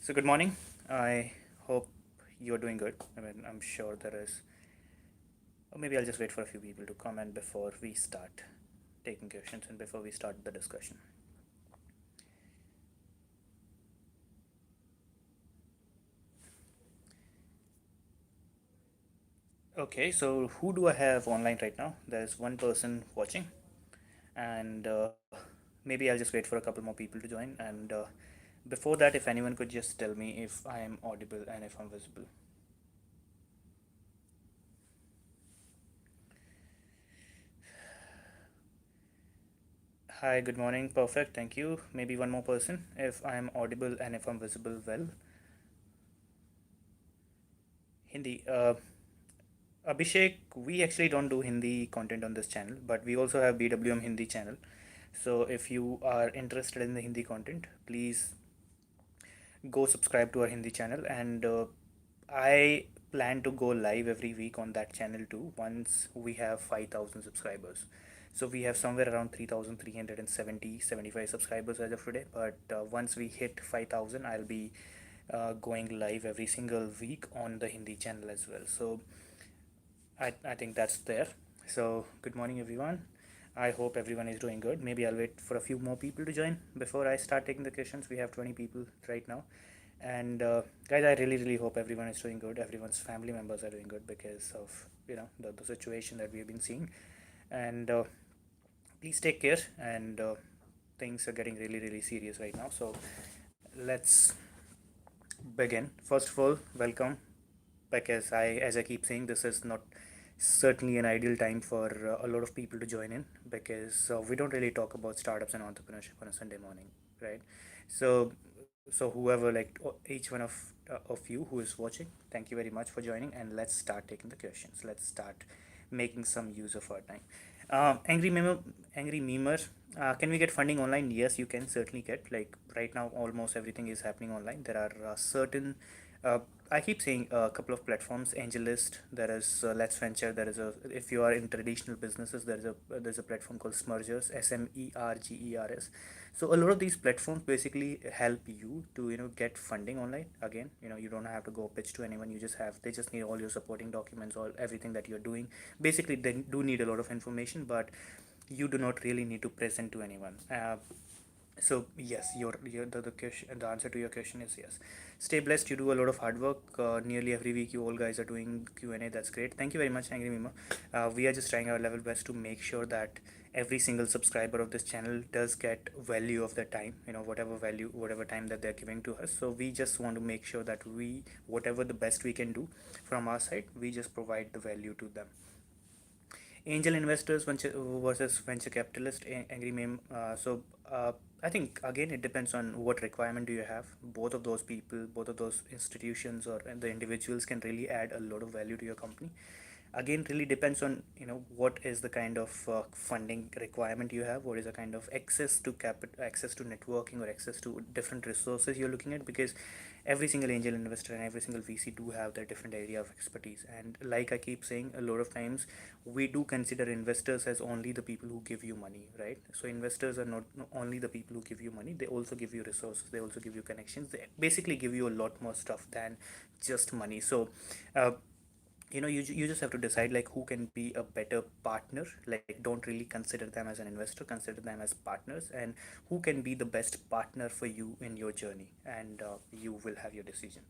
So good morning. I hope you're doing good. I mean, I'm sure there is, or maybe I'll just wait for a few people to comment before we start taking questions and before we start the discussion. Okay, so who do I have online right now? There's one person watching, and maybe I'll just wait for a couple more people to join. And before that, if anyone could just tell me if I am audible and if I'm visible. Hi, good morning. Perfect, thank you. Maybe one more person if I am audible and if I'm visible well. Hindi. Abhishek, we actually don't do Hindi content on this channel, but we also have BWM Hindi channel. So if you are interested in the Hindi content, please go subscribe to our Hindi channel. And I plan to go live every week on that channel too once we have 5,000 subscribers. So we have somewhere around 3,375 subscribers as of today. But once we hit 5,000, I'll be going live every single week on the Hindi channel as well. So I think that's there. So, good morning, everyone. I hope everyone is doing good. Maybe I'll wait for a few more people to join before I start taking the questions. We have 20 people right now. And guys, I really hope everyone is doing good. Everyone's family members are doing good because of the situation that we have been seeing. And please take care. And things are getting really serious right now. So let's begin. First of all, welcome, because as I keep saying, this is not certainly an ideal time for a lot of people to join in, because we don't really talk about startups and entrepreneurship on a Sunday morning, right? So whoever, like each one of you who is watching, thank you very much for joining, and let's start taking the questions. Let's start making some use of our time. Angry memer, can we get funding online? Yes, you can certainly get. Like right now, almost everything is happening online. There are certain, uh, I keep saying a couple of platforms. AngelList, there is Let's Venture. There is a, if you are in traditional businesses, there's a platform called Smergers, Smergers. So a lot of these platforms basically help you to get funding online. Again, you don't have to go pitch to anyone. They just need all your supporting documents, all everything that you're doing. Basically, they do need a lot of information, but you do not really need to present to anyone. So yes, the question, the answer to your question is yes. Stay blessed. You do a lot of hard work. Nearly every week, you all guys are doing Q&A. That's great. Thank you very much, Angry Mima. We are just trying our level best to make sure that every single subscriber of this channel does get value of their time. Whatever value, whatever time that they're giving to us. So we just want to make sure that whatever the best we can do from our side, we just provide the value to them. Angel investors versus venture capitalist, angry meme. I think again it depends on what requirement do you have. Both of those people, both of those institutions or the individuals can really add a lot of value to your company. Again, really depends on what is the kind of funding requirement you have, what is the kind of access to capital, access to networking, or access to different resources you're looking at, because every single angel investor and every single VC do have their different area of expertise. And like I keep saying, a lot of times we do consider investors as only the people who give you money, right? So investors are not only the people who give you money, they also give you resources, they also give you connections, they basically give you a lot more stuff than just money. So uh, you just have to decide like who can be a better partner. Like, don't really consider them as an investor, consider them as partners, and who can be the best partner for you in your journey, and you will have your decision.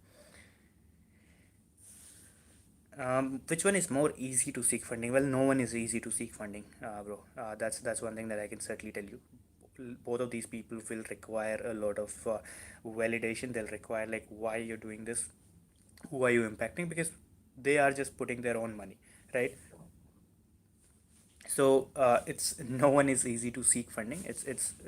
Which one is more easy to seek funding? Well, no one is easy to seek funding, bro. That's one thing that I can certainly tell you. Both of these people will require a lot of validation. They'll require like why you're doing this, who are you impacting, because they are just putting their own money, right? So it's no one is easy to seek funding. It's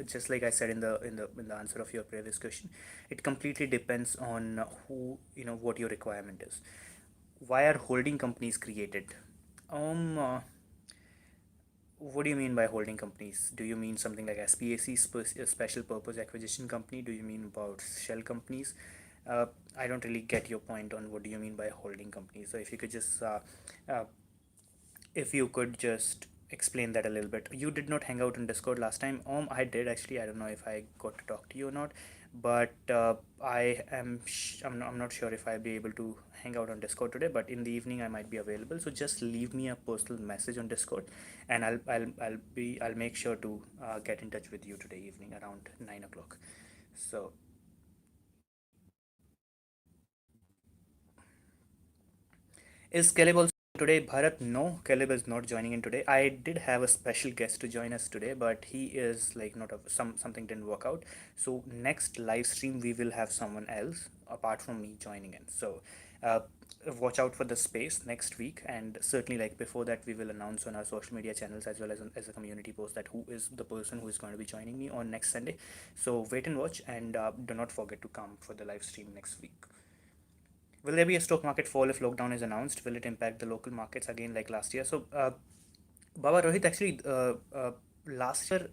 just like I said in the answer of your previous question. It completely depends on who, what your requirement is. Why are holding companies created? um uh, what do you mean by holding companies? Do you mean something like SPAC, special purpose acquisition company? Do you mean about shell companies? I don't really get your point on what do you mean by holding companies. So uh, if you could just explain that a little bit. You did not hang out in Discord last time. I did actually. I don't know if I got to talk to you or not, but I'm not sure if I'll be able to hang out on Discord today, but in the evening I might be available. So just leave me a personal message on Discord, and I'll make sure to get in touch with you today evening around 9 o'clock. So is Caleb also today? Bharat, no, Caleb is not joining in today. I did have a special guest to join us today, but he is like not a, something didn't work out. So next live stream we will have someone else apart from me joining in. So uh, watch out for the space next week, and certainly like before that we will announce on our social media channels as well as a community post that who is the person who is going to be joining me on next Sunday. So wait and watch, and do not forget to come for the live stream next week. Will there be a stock market fall if lockdown is announced? Will it impact the local markets again like last year? So, Baba Rohit, actually, last year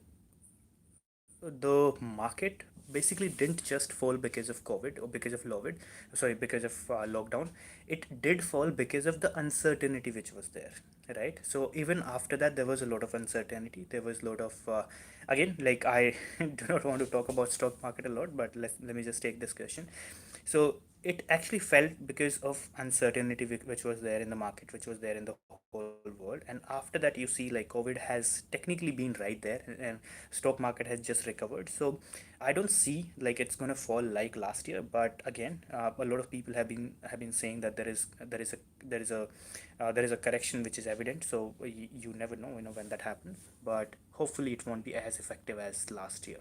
the market basically didn't just fall because of COVID or because of COVID, sorry, because of lockdown. It did fall because of the uncertainty which was there, right? So even after that, there was a lot of uncertainty. There was a lot of, again, like I do not want to talk about stock market a lot, but let me just take this question. So it actually felt because of uncertainty which was there in the market, which was there in the whole world. And after that, you see like COVID has technically been right there, and stock market has just recovered. So I don't see like it's going to fall like last year. But again, a lot of people have been saying that there is a correction which is evident. So you never know, when that happens. But hopefully, it won't be as effective as last year.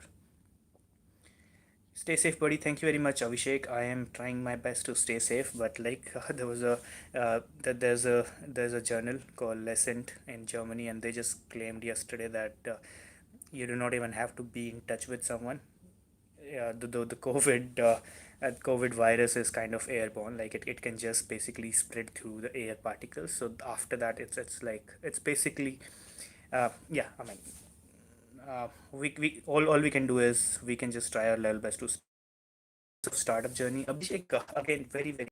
Stay safe, buddy. Thank you very much, Abhishek. I am trying my best to stay safe, but like there was a there's a journal called Lescent in Germany, and they just claimed yesterday that you do not even have to be in touch with someone. The COVID virus is kind of airborne. Like it can just basically spread through the air particles. So after that, it's like it's basically yeah. I mean, we all we can do is we can just try our level best to startup journey. Abhishek, again, very, very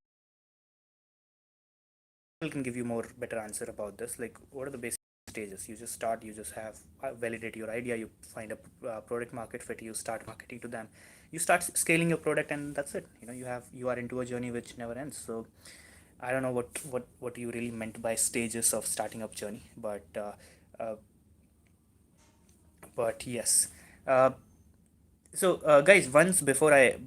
people can give you more better answer about this. Like, what are the basic stages? You just start, you just have validate your idea, you find a product market fit, you start marketing to them, you start scaling your product, and that's it. You are into a journey which never ends. So I don't know what you really meant by stages of starting up journey, uh, but yes. Uh, So, guys, once before I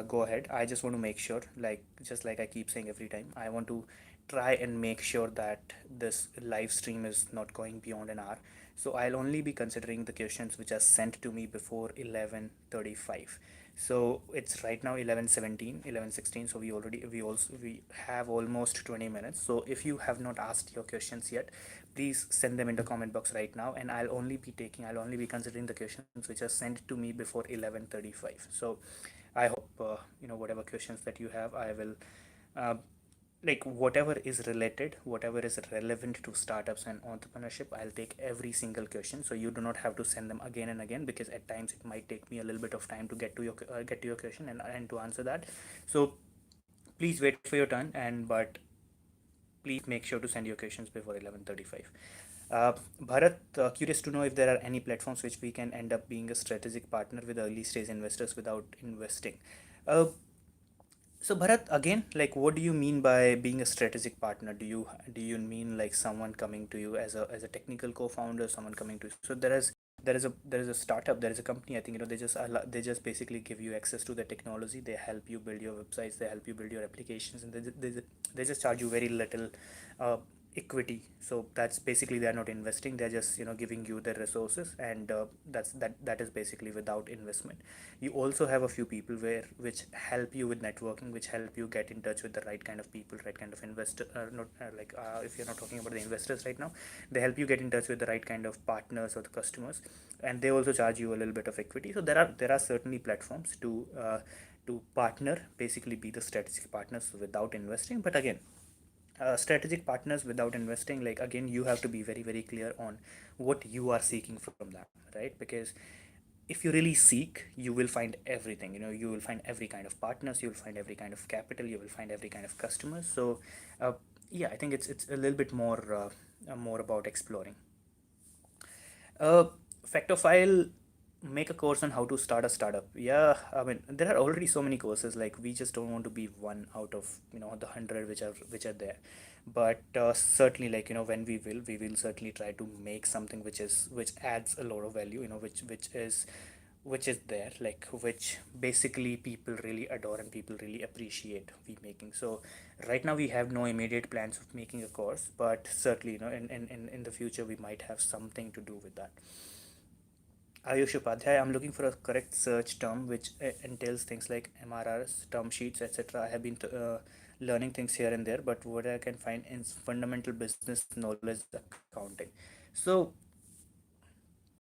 go ahead, I just want to make sure, like just like I keep saying every time, I want to try and make sure that this live stream is not going beyond an hour. So I'll only be considering the questions which are sent to me before 11:35. So it's right now 11:17, 11:16. So we have almost 20 minutes. So if you have not asked your questions yet, please send them in the comment box right now, and I'll only be considering the questions which are sent to me before 11:35. So I hope whatever questions that you have, I will uh, like whatever is related, whatever is relevant to startups and entrepreneurship, I'll take every single question. So you do not have to send them again and again, because at times it might take me a little bit of time to get to your question and to answer that. So please wait for your turn, and but please make sure to send your questions before 11:35. Bharat, curious to know if there are any platforms which we can end up being a strategic partner with early stage investors without investing. Uh, so Bharat, again, like what do you mean by being a strategic partner? Do you mean like someone coming to you as a technical co-founder, someone coming to you? So there is a startup, there is a company. I think they just basically give you access to the technology. They help you build your websites, they help you build your applications, and they just charge you very little uh, equity. So that's basically they're not investing. They're just giving you the resources, and that is basically without investment. You also have a few people which help you with networking, which help you get in touch with the right kind of people, right kind of investor. Not like if you're not talking about the investors right now, they help you get in touch with the right kind of partners or the customers, and they also charge you a little bit of equity. So there are certainly platforms to partner, basically be the strategic partners without investing. But again, strategic partners without investing, like again, you have to be very, very clear on what you are seeking from them, right? Because if you really seek, you will find everything. You will find every kind of partners, you will find every kind of capital, you will find every kind of customers. So uh, yeah, I think it's a little bit more about exploring. uh, Factophile, make a course on how to start a startup. Yeah, I mean there are already so many courses. Like we just don't want to be one out of the 100 which are there. But certainly, like when we will certainly try to make something which adds a lot of value. Which is there, like which basically people really adore and people really appreciate we making. So right now we have no immediate plans of making a course, but certainly in the future we might have something to do with that. Ayush Upadhyay, I'm looking for a correct search term which entails things like MRRs, term sheets, etc. I have been learning things here and there, but what I can find is fundamental business knowledge accounting. So,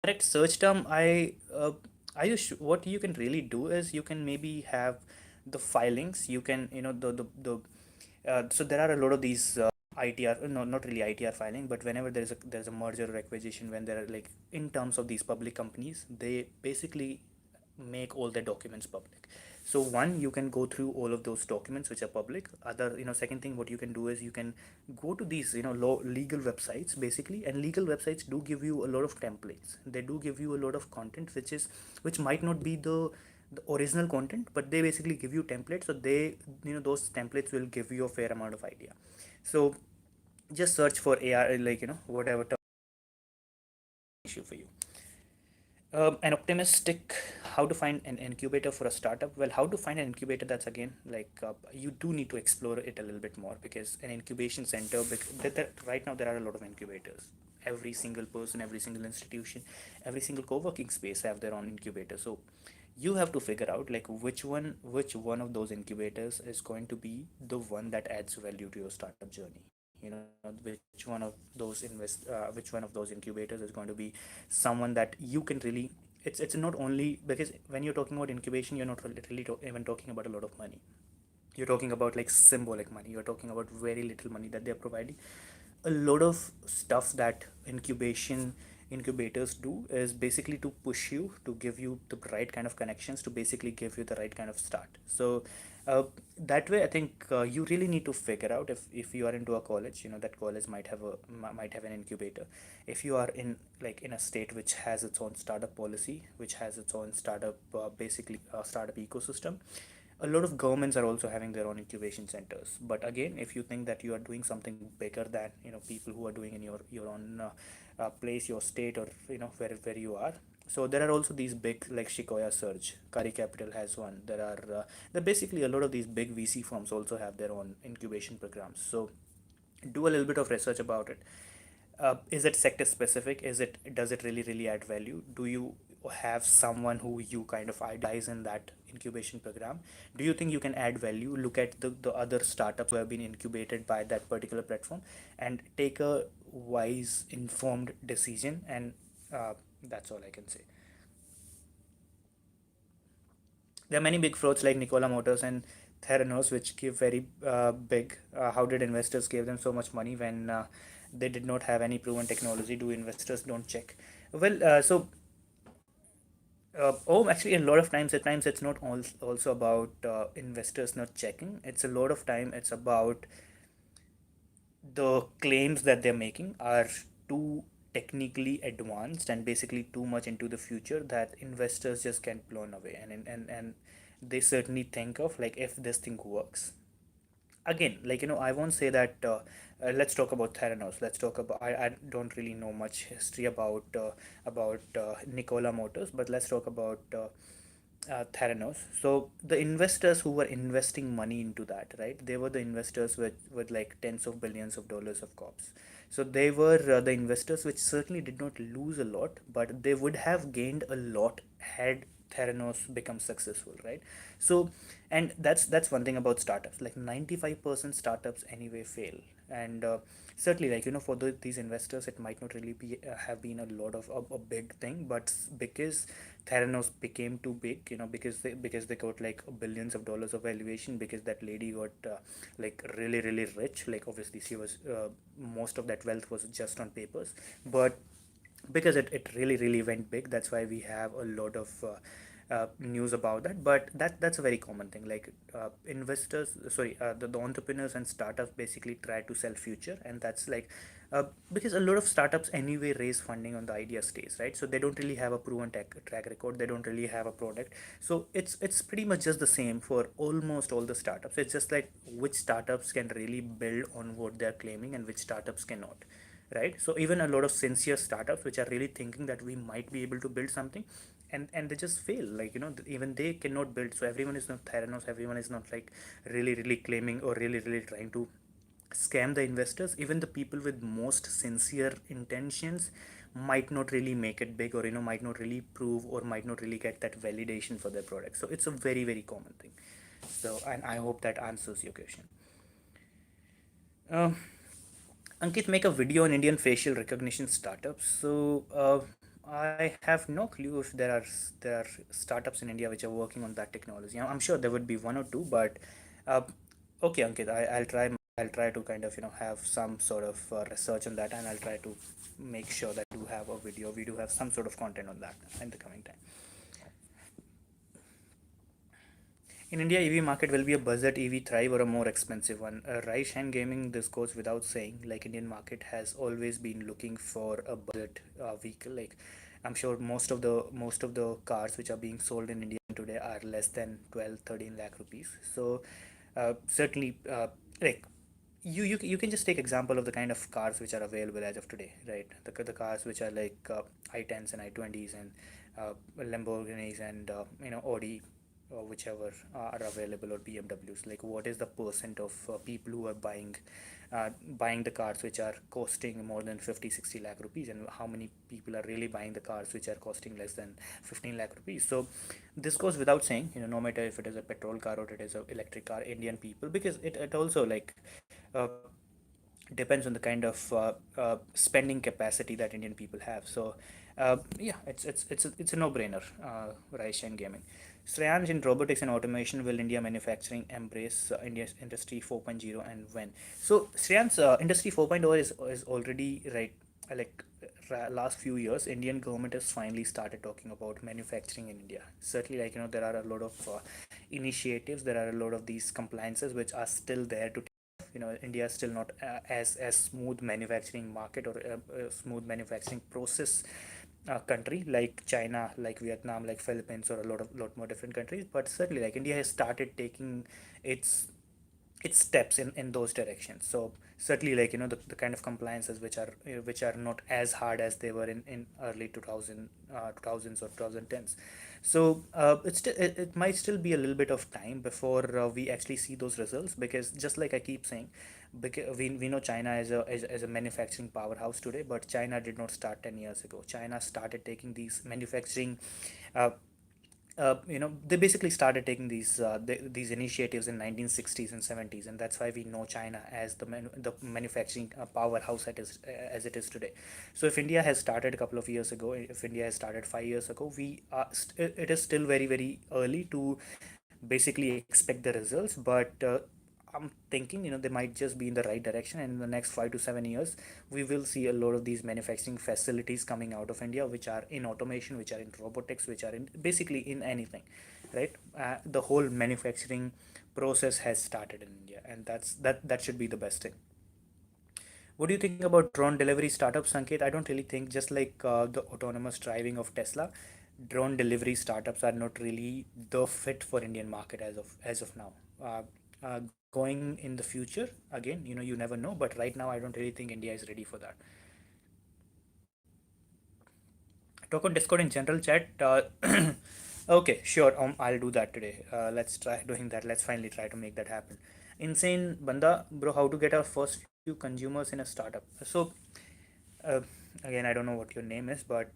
correct search term, what you can really do is you can maybe have the filings. You can, so there are a lot of these ITR, no, not really ITR filing, but whenever there's a merger or acquisition, when there are like in terms of these public companies, they basically make all their documents public. So one, you can go through all of those documents which are public. Other, second thing, what you can do is you can go to these legal websites basically, and legal websites do give you a lot of templates. They do give you a lot of content which might not be the original content, but they basically give you templates. So they, those templates will give you a fair amount of idea. So just search for AR, like whatever term issue for you. An optimistic, how to find an incubator for a startup. Well, how to find an incubator, that's again like you do need to explore it a little bit more, because an incubation center, right now there are a lot of incubators. Every single person, every single institution, every single co-working space have their own incubator. So you have to figure out like which one of those incubators is going to be the one that adds value to your startup journey. Which one of those incubators is going to be someone that you can really, it's not only because when you're talking about incubation, you're not really even talking about a lot of money. You're talking about like symbolic money. You're talking about very little money that they're providing. A lot of stuff that incubators do is basically to push you, to give you the right kind of connections, to basically give you the right kind of start. So uh, that way, I think you really need to figure out, if you are into a college, that college might have an incubator. If you are in like in a state which has its own startup policy, which has its own startup basically startup ecosystem, a lot of governments are also having their own incubation centers. But again, if you think that you are doing something bigger than people who are doing in your own place, your state, or where you are. So there are also these big, like Shikoya Surge, Kari Capital has one. There basically a lot of these big VC firms also have their own incubation programs. So do a little bit of research about it. Is it sector specific? Does it really add value? Do you have someone who you kind of idolize in that incubation program? Do you think you can add value? Look at the other startups who have been incubated by that particular platform and take a wise, informed decision. And that's all I can say. There are many big frauds like Nikola Motors and Theranos, which give very big. How did investors give them so much money when they did not have any proven technology? Do investors don't check? Well, actually, a lot of times, at times, it's not also about investors not checking. It's a lot of time. It's about the claims that they're making are too technically advanced and basically too much into the future that investors just get blown away, and they certainly think of like, if this thing works again, like I won't say that let's talk about Theranos. Let's talk about, I don't really know much history about Nikola Motors, but let's talk about Theranos. So the investors who were investing money into that, right? They were the investors with like tens of billions of dollars of corps. So they were the investors which certainly did not lose a lot, but they would have gained a lot had Theranos become successful, right? So, and that's one thing about startups. Like 95% startups anyway fail, and certainly, like for these investors, it might not really be have been a lot of a big thing, but because Theranos became too big, because they got like billions of dollars of valuation, because that lady got like really rich. Like obviously she was most of that wealth was just on papers, but because it really went big, that's why we have a lot of news about that, but that's a very common thing. Like the entrepreneurs and startups basically try to sell future, and that's like because a lot of startups anyway raise funding on the idea stage, right? So they don't really have a proven track record, they don't really have a product. So it's pretty much just the same for almost all the startups. It's just like which startups can really build on what they're claiming and which startups cannot, right? So even a lot of sincere startups which are really thinking that we might be able to build something, and they just fail, like even they cannot build. So everyone is not Theranos, everyone is not like really claiming or really trying to scam the investors. Even the people with most sincere intentions might not really make it big, or might not really prove, or might not really get that validation for their product. So it's a very common thing. So, and I hope that answers your question. um, Ankit, make a video on Indian facial recognition startups. So I have no clue if there are startups in India which are working on that technology. I'm sure there would be one or two, but uh, okay, Ankit, I'll try to kind of have some sort of research on that, and I'll try to make sure that we do have a video, we do have some sort of content on that in the coming time. In India, EV market will be a budget EV thrive or a more expensive one. Rise and gaming, this goes without saying. Like Indian market has always been looking for a budget vehicle. Like I'm sure most of the cars which are being sold in India today are less than 12-13 lakh rupees. So certainly, like you can just take example of the kind of cars which are available as of today, right? The cars which are like i10s and i20s and Lamborghinis and Audi or whichever are available, or BMWs. Like what is the percent of people who are buying the cars which are costing more than 50-60 lakh rupees, and how many people are really buying the cars which are costing less than 15 lakh rupees? So this goes without saying, no matter if it is a petrol car or it is an electric car, Indian people, because it also like uh, depends on the kind of spending capacity that Indian people have. So yeah, it's a no-brainer. Raish and gaming. Shreyansh, in robotics and automation, will India manufacturing embrace India's Industry 4.0, and when? So Shreyansh, Industry 4.0 is already right. Like last few years, Indian government has finally started talking about manufacturing in India. Certainly, like there are a lot of initiatives, there are a lot of these compliances which are still there to India is still not as smooth manufacturing market, or a smooth manufacturing process country like China, like Vietnam, like Philippines, or a lot more different countries. But certainly, like India has started taking its its steps in those directions. So certainly, like the kind of compliances which are not as hard as they were in early 2000s or 2010s. So it might still be a little bit of time before we actually see those results, because just like I keep saying, because we know China as a manufacturing powerhouse today, but China did not start 10 years ago. China started taking these manufacturing uh, they basically started taking these initiatives in 1960s and 70s, and that's why we know China as the manufacturing powerhouse as it is today. So if India has started a couple of years ago, if India has started 5 years ago, it is still very early to basically expect the results, but I'm thinking they might just be in the right direction, and in the next 5 to 7 years we will see a lot of these manufacturing facilities coming out of India, which are in automation, which are in robotics, which are in basically in anything, right? The whole manufacturing process has started in India, and that should be the best thing. What do you think about drone delivery startups, Sanket? I don't really think, just like the autonomous driving of Tesla, drone delivery startups are not really the fit for Indian market as of now. Uh, uh, Going in the future, again, you never know. But right now, I don't really think India is ready for that. Talk on Discord in general chat. Okay, sure. I'll do that today. Let's try doing that. Let's finally try to make that happen. Insane Banda, bro, how to get our first few consumers in a startup? So, uh, again, I don't know what your name is, but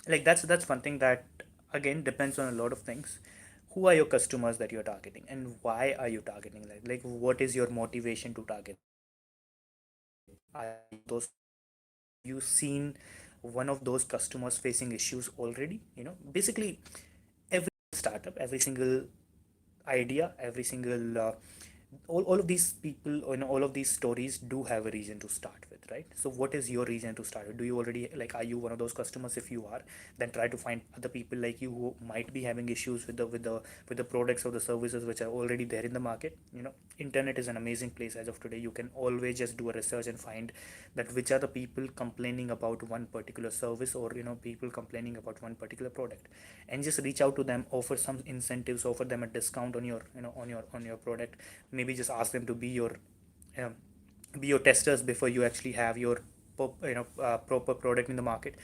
like that's one thing that again depends on a lot of things. Who are your customers that you're targeting, and why are you targeting? Like what is your motivation to target? Are those you seen one of those customers facing issues already? Basically every startup, every single idea, every single all of these people, all of these stories do have a reason to start with, right? So what is your reason to start it? Do you already, like, are you one of those customers? If you are, then try to find other people like you who might be having issues with the products or the services which are already there in the market. Internet is an amazing place as of today. You can always just do a research and find that which are the people complaining about one particular service, or people complaining about one particular product, and just reach out to them, offer some incentives, offer them a discount on your on your product. Maybe just ask them to um, be your testers before you actually have your proper product in the market,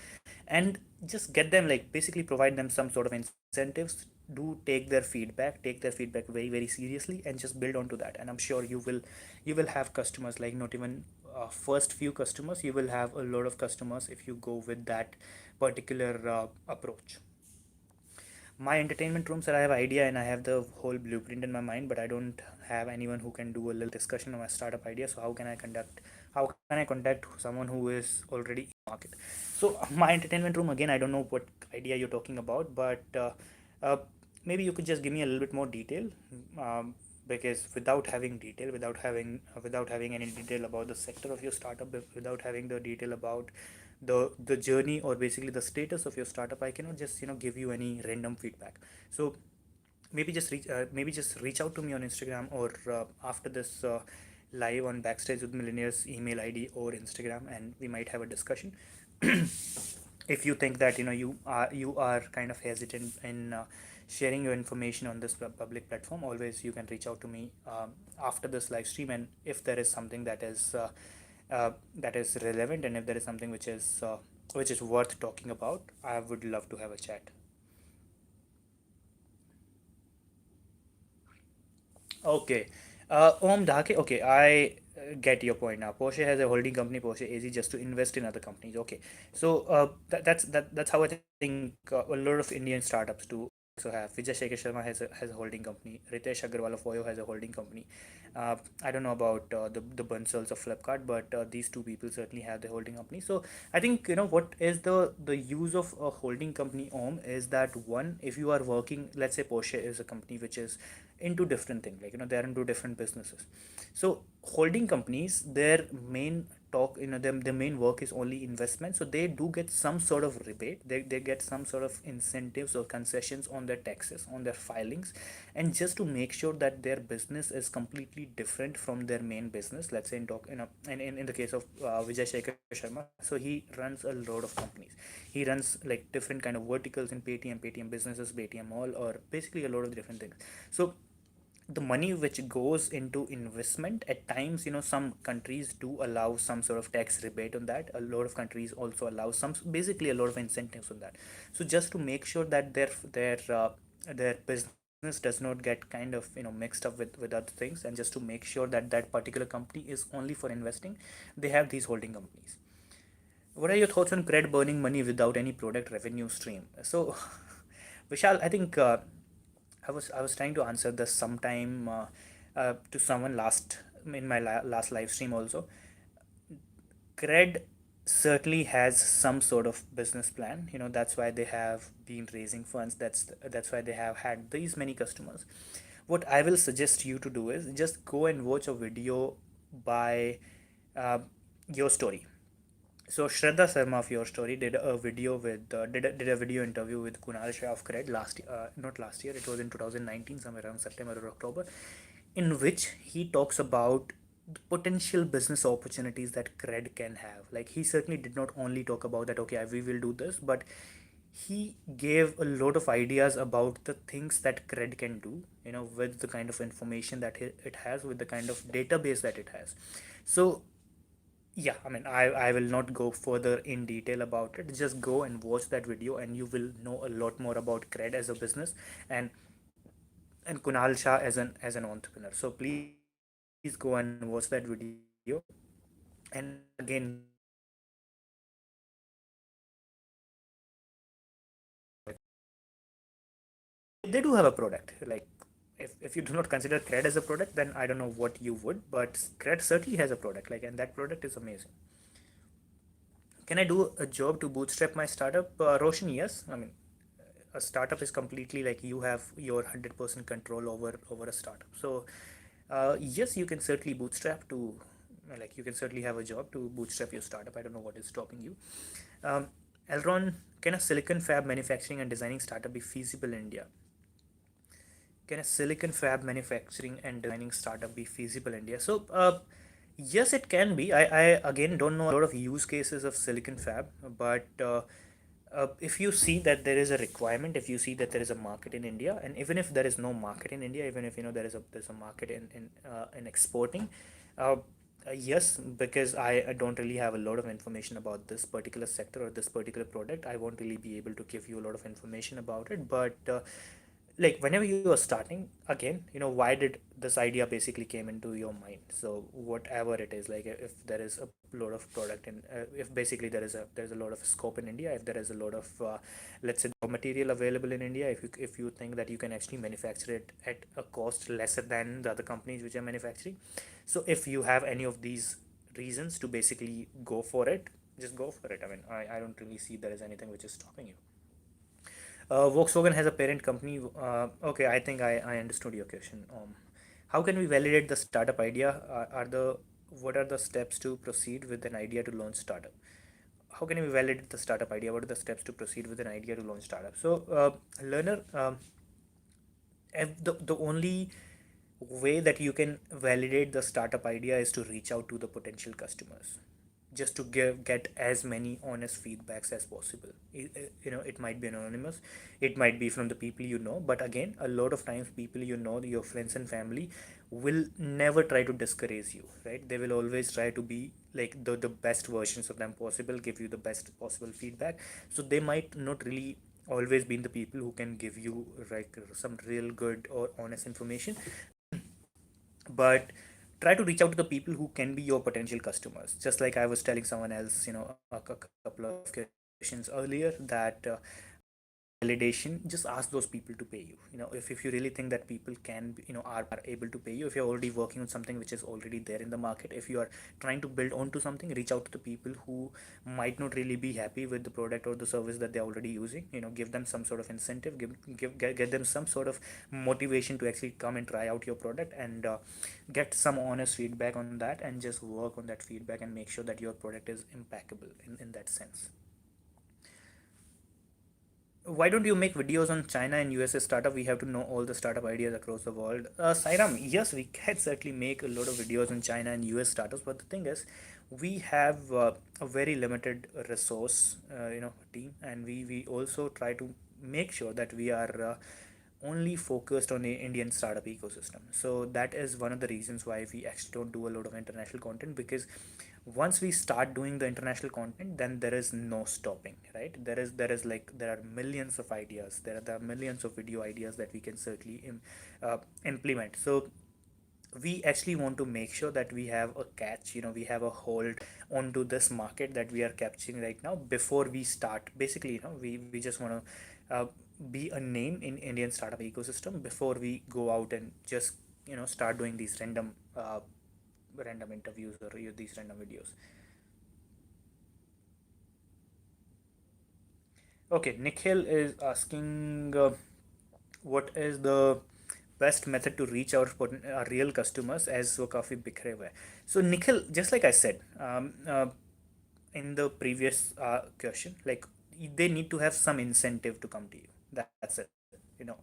and just get them, like, basically provide them some sort of incentives. Do take their feedback very very seriously, and just build onto that. And I'm sure you will have customers, like, not even first few customers. You will have a lot of customers if you go with that particular approach. My entertainment room, sir, I have idea and I have the whole blueprint in my mind, but I don't have anyone who can do a little discussion on my startup idea. So how can I contact someone who is already in the market? So my entertainment room, again, I don't know what idea you're talking about, but uh, maybe you could just give me a little bit more detail. Because without having any detail about the sector of your startup, without having the detail about the journey, or basically the status of your startup, I cannot just give you any random feedback. So maybe just reach out to me on Instagram, or after this live on Backstage with Millionaires email ID or Instagram, and we might have a discussion. If you think that you are kind of hesitant in sharing your information on this public platform, always you can reach out to me after this live stream. And if there is something that is relevant, and if there is something which is worth talking about, I would love to have a chat. Okay. Om Dhake. Okay, I get your point now. Porsche has a holding company, Porsche AG, just to invest in other companies. Okay, so that's how I think a lot of Indian startups do. Also have Vijay Shekhar Sharma has a holding company. Ritesh Agarwal of Oyo has a holding company. I don't know about the Bansals of Flipkart, but these two people certainly have the holding company. So I think what is the use of a holding company, Om, is that one, if you are working, let's say Porsche is a company which is into different things, like they're into different businesses. So holding companies, their main talk, the main work is only investment. So they do get some sort of rebate, they get some sort of incentives or concessions on their taxes, on their filings, and just to make sure that their business is completely different from their main business. Let's say in talk and in the case of Vijay Shekhar Sharma, so he runs a lot of companies. He runs like different kind of verticals in Paytm businesses, Paytm Mall, or basically a lot of different things. So the money which goes into investment, at times, some countries do allow some sort of tax rebate on that. A lot of countries also allow some, basically a lot of incentives on that. So just to make sure that their business does not get kind of mixed up with other things, and just to make sure that that particular company is only for investing, they have these holding companies. What are your thoughts on credit burning money without any product revenue stream? So Vishal, I think I was trying to answer this sometime to someone last in my last live stream also. Cred certainly has some sort of business plan. That's why they have been raising funds. That's why they have had these many customers. What I will suggest you to do is just go and watch a video by uh, Your Story. So Shraddha Sharma of Your Story did a video interview with Kunal Shah of Cred not last year. It was in 2019, somewhere around September or October, in which he talks about the potential business opportunities that Cred can have. Like, he certainly did not only talk about that, okay, we will do this, but he gave a lot of ideas about the things that Cred can do, with the kind of information that it has, with the kind of database that it has. So yeah, I mean, I will not go further in detail about it. Just go and watch that video, and you will know a lot more about Cred as a business, and and Kunal Shah as an entrepreneur. So please go and watch that video. And again, they do have a product. Like, if you do not consider Cred as a product, then I don't know what you would. But Cred certainly has a product, like, and that product is amazing. Can I do a job to bootstrap my startup? Roshan, yes. I mean, a startup is completely like you have your 100% control over a startup. So yes, you can certainly bootstrap to like you can certainly have a job to bootstrap your startup. I don't know what is stopping you. um, Elron, can a silicon fab manufacturing and designing startup be feasible in India? Can a silicon fab manufacturing and designing startup be feasible in India? So, yes, it can be. I again don't know a lot of use cases of silicon fab, but if you see that there is a requirement, if you see that there is a market in India, and even if there is no market in India, even if there's a market in exporting, yes, because I don't really have a lot of information about this particular sector or this particular product, I won't really be able to give you a lot of information about it. But like whenever you are starting again, why did this idea basically came into your mind? So whatever it is, like if there is a lot of product in if basically there's a lot of scope in India, if there is a lot of let's say raw material available in India, if you think that you can actually manufacture it at a cost lesser than the other companies which are manufacturing, so if you have any of these reasons to basically go for it, just go for it. I mean, I don't really see there is anything which is stopping you. Volkswagen has a parent company. Okay, I think I understood your question. How can we validate the startup idea? What are the steps to proceed with an idea to launch startup? How can we validate the startup idea? What are the steps to proceed with an idea to launch startup? So, learner, the only way that you can validate the startup idea is to reach out to the potential customers, just to get as many honest feedbacks as possible. It might be anonymous, it might be from the people you know, but again, a lot of times people your friends and family will never try to discourage you, right? They will always try to be like the best versions of them possible, give you the best possible feedback. So they might not really always be the people who can give you like some real good or honest information, but try to reach out to the people who can be your potential customers. Just like I was telling someone else, a couple of questions earlier, that validation, just ask those people to pay you. If you really think that people can are able to pay you, if you're already working on something which is already there in the market, if you are trying to build onto something, reach out to the people who might not really be happy with the product or the service that they're already using. Give them some sort of incentive, get them some sort of motivation to actually come and try out your product, and get some honest feedback on that, and just work on that feedback and make sure that your product is impeccable in that sense. Why don't you make videos on China and USA startup? We have to know all the startup ideas across the world. Sairam, yes, we can certainly make a lot of videos on China and US startups, but the thing is, we have a very limited resource, team, and we also try to make sure that we are only focused on the Indian startup ecosystem. So that is one of the reasons why we actually don't do a lot of international content, because once we start doing the international content, then there is no stopping, right? There are millions of ideas, there are millions of video ideas that we can certainly implement. So we actually want to make sure that we have a catch, we have a hold onto this market that we are capturing right now before we start. Basically, we just want to be a name in Indian startup ecosystem before we go out and just start doing these random interviews or these random videos. Okay, Nikhil is asking, what is the best method to reach our real customers as वो काफ़ी बिखरे हुए हैं. So Nikhil, just like I said in the previous question, like they need to have some incentive to come to you. That's it.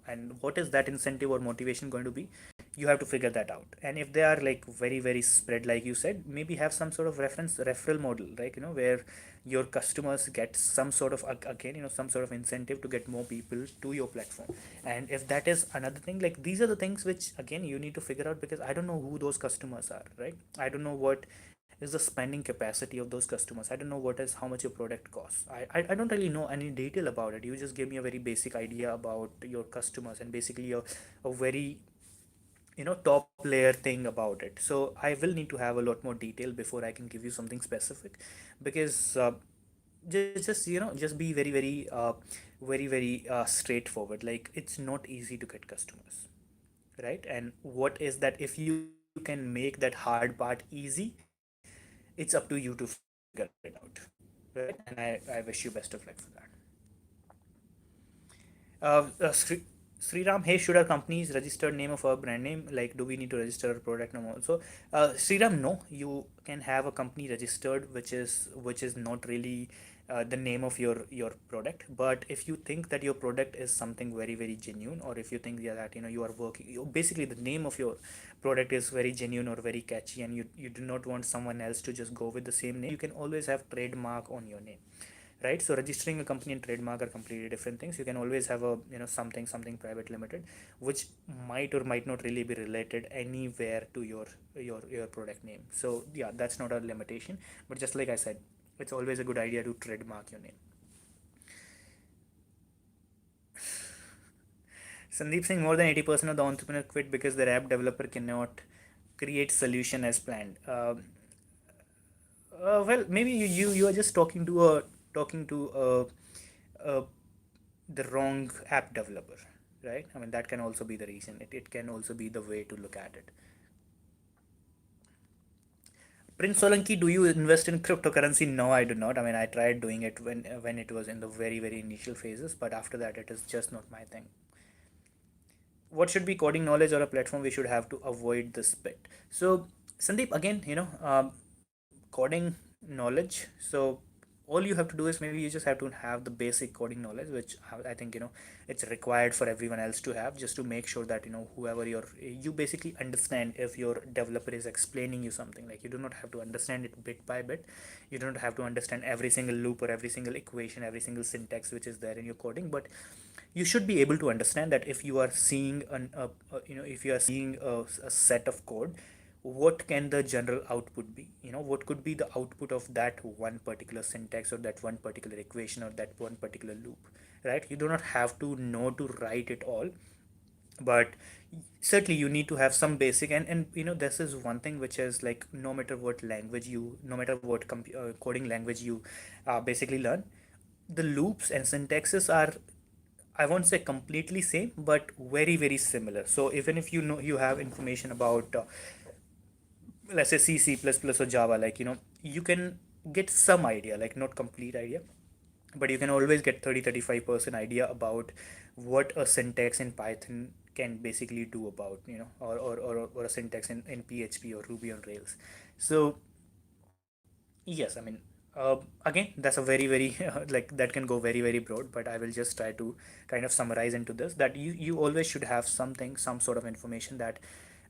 And what is that incentive or motivation going to be? You have to figure that out. And if they are like very very spread, like you said, maybe have some sort of referral model, like where your customers get some sort of again some sort of incentive to get more people to your platform. And if that is another thing, like these are the things which again you need to figure out, because I don't know who those customers are, right? I don't know what is the spending capacity of those customers. I don't know what is how much your product costs. I don't really know any detail about it. You just gave me a very basic idea about your customers and basically a very top layer thing about it. So I will need to have a lot more detail before I can give you something specific, because just be very very straightforward. Like it's not easy to get customers, right? And what is that, if you can make that hard part easy, it's up to you to figure it out, right? And I wish you best of luck for that. uh, uh, Sri, Sriram, hey, should our company's registered name of our brand name? Like, do we need to register our product name also? Sriram, no. You can have a company registered, which is not really the name of your product. But if you think that your product is something very very genuine, or if you think, yeah, that you are working, basically the name of your product is very genuine or very catchy, and you do not want someone else to just go with the same name, you can always have trademark on your name, right? So registering a company and trademark are completely different things. You can always have a something private limited, which might or might not really be related anywhere to your product name. So yeah, that's not a limitation, but just like I said, it's always a good idea to trademark your name. Sandeep Singh, more than 80% of the entrepreneur quit because their app developer cannot create solution as planned. Well, maybe you are just talking to the wrong app developer, right? I mean, that can also be the reason. It can also be the way to look at it. Prince Solanki, do you invest in cryptocurrency? No, I do not. I mean, I tried doing it when it was in the very very initial phases, but after that, it is just not my thing. What should be coding knowledge or a platform we should have to avoid this bit? So, Sandeep, again, coding knowledge. So all you have to do is maybe you just have to have the basic coding knowledge, which I think it's required for everyone else to have, just to make sure that whoever you basically understand if your developer is explaining you something. Like, you do not have to understand it bit by bit. You don't have to understand every single loop or every single equation, every single syntax which is there in your coding, but you should be able to understand that if you are seeing if you are seeing a set of code, what can the general output be? What could be the output of that one particular syntax, or that one particular equation, or that one particular loop, right? You do not have to know to write it all, but certainly you need to have some basic. And this is one thing which is like, no matter what coding language you basically learn, the loops and syntaxes are, I won't say completely same, but very very similar. So even if you have information about let's say C++ or Java, like you can get some idea, like not complete idea, but you can always get 30-35% idea about what a syntax in Python can basically do about, or a syntax in PHP or Ruby on Rails. So yes, I mean, again, that's a very, very like, that can go very, very broad, but I will just try to kind of summarize into this, that you always should have something, some sort of information that,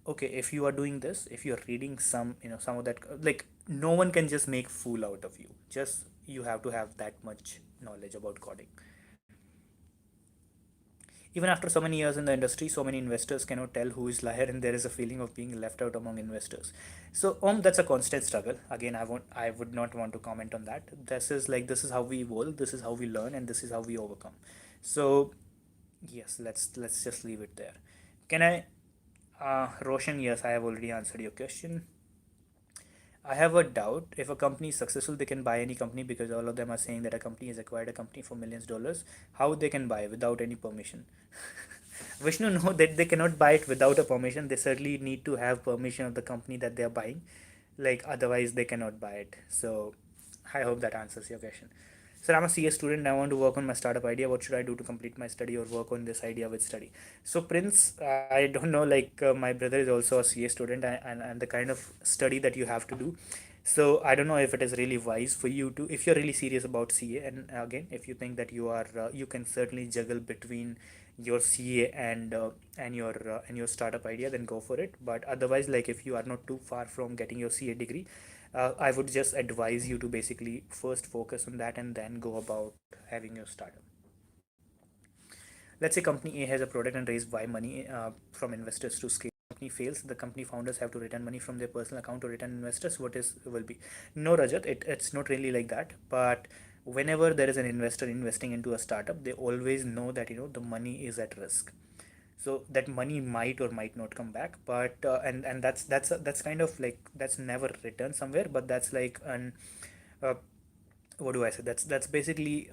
okay, if you are doing this, if you're reading some of that, like, no one can just make fool out of you. Just you have to have that much knowledge about coding. Even after so many years in the industry, so many investors cannot tell who is liar, and there is a feeling of being left out among investors. So, that's a constant struggle. Again, I would not want to comment on that. This is how we evolve, this is how we learn, and this is how we overcome. So, yes, let's just leave it there. Can I, Roshan? Yes, I have already answered your question. I have a doubt. If a company is successful, they can buy any company, because all of them are saying that a company has acquired a company for millions of dollars. How they can buy without any permission? Vishnu, no, that they cannot buy it without a permission. They certainly need to have permission of the company that they are buying. Like, otherwise they cannot buy it. So I hope that answers your question. Sir, I'm a CS student. I want to work on my startup idea. What should I do to complete my study or work on this idea with study? So, Prince, I don't know, like, my brother is also a CA student, and the kind of study that you have to do. So, I don't know if it is really wise for you to, if you're really serious about CA, and again, if you think that you can certainly juggle between your CA and your startup idea, then go for it. But otherwise, like, if you are not too far from getting your CA degree, I would just advise you to basically first focus on that and then go about having your startup. Let's say company A has a product and raise Y money from investors to scale. Company fails, the company founders have to return money from their personal account to return investors. What is will be? No, Rajat, it's not really like that. But whenever there is an investor investing into a startup, they always know that the money is at risk. So that money might or might not come back, but and that's kind of like, that's never returned somewhere, but that's like an uh, what do I say? That's basically